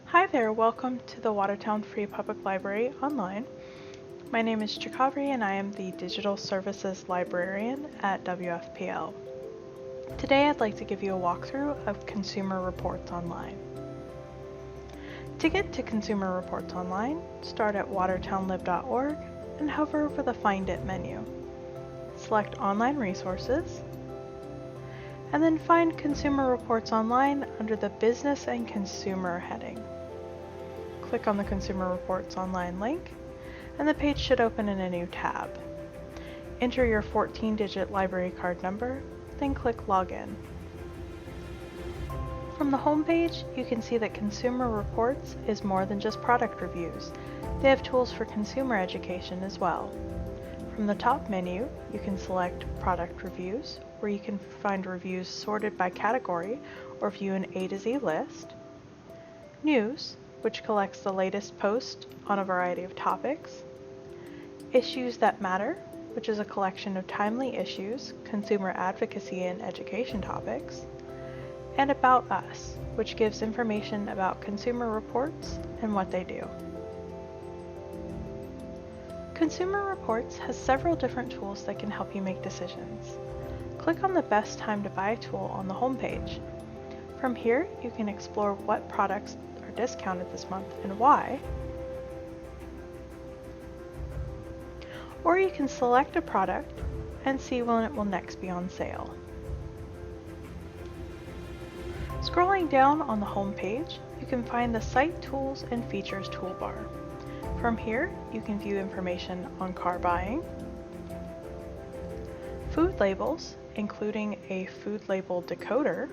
Hi there, welcome to the Watertown Free Public Library online. My name is Chakavri and I am the Digital Services Librarian at WFPL. Today I'd like to give you a walkthrough of Consumer Reports Online. To get to Consumer Reports Online, start at watertownlib.org and hover over the Find It menu. Select Online Resources, and then find Consumer Reports Online under the Business and Consumer heading. Click on the Consumer Reports Online link, and the page should open in a new tab. Enter your 14-digit library card number, then click Login. From the home page, you can see that Consumer Reports is more than just product reviews. They have tools for consumer education as well. From the top menu, you can select Product Reviews, where you can find reviews sorted by category or view an A to Z list. News, which collects the latest posts on a variety of topics. Issues That Matter, which is a collection of timely issues, consumer advocacy, and education topics. And About Us, which gives information about consumer reports and what they do. Consumer Reports has several different tools that can help you make decisions. Click on the Best Time to Buy tool on the home page. From here, you can explore what products are discounted this month and why. Or you can select a product and see when it will next be on sale. Scrolling down on the home page, you can find the Site Tools and Features toolbar. From here, you can view information on car buying, food labels, including a food label decoder,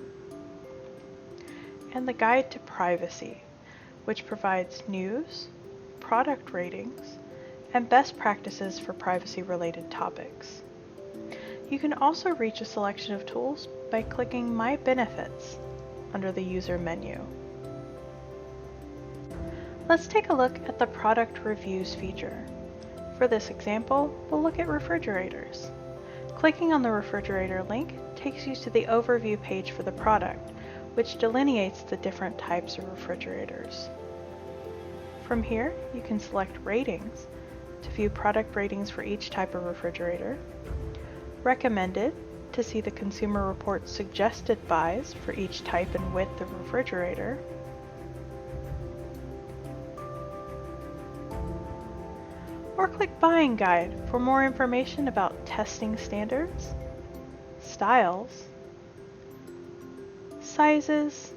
and the Guide to Privacy, which provides news, product ratings, and best practices for privacy-related topics. You can also reach a selection of tools by clicking My Benefits under the User menu. Let's take a look at the Product Reviews feature. For this example, we'll look at refrigerators. Clicking on the refrigerator link takes you to the overview page for the product, which delineates the different types of refrigerators. From here, you can select Ratings to view product ratings for each type of refrigerator, Recommended to see the Consumer Reports suggested buys for each type and width of refrigerator, or click Buying Guide for more information about testing standards, styles, sizes,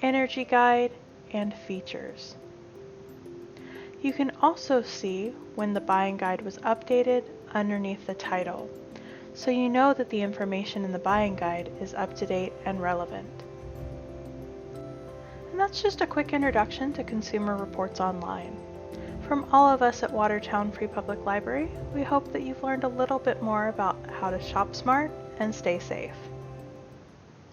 energy guide, and features. You can also see when the buying guide was updated underneath the title, so you know that the information in the buying guide is up to date and relevant. And that's just a quick introduction to Consumer Reports Online. From all of us at Watertown Free Public Library, we hope that you've learned a little bit more about how to shop smart and stay safe.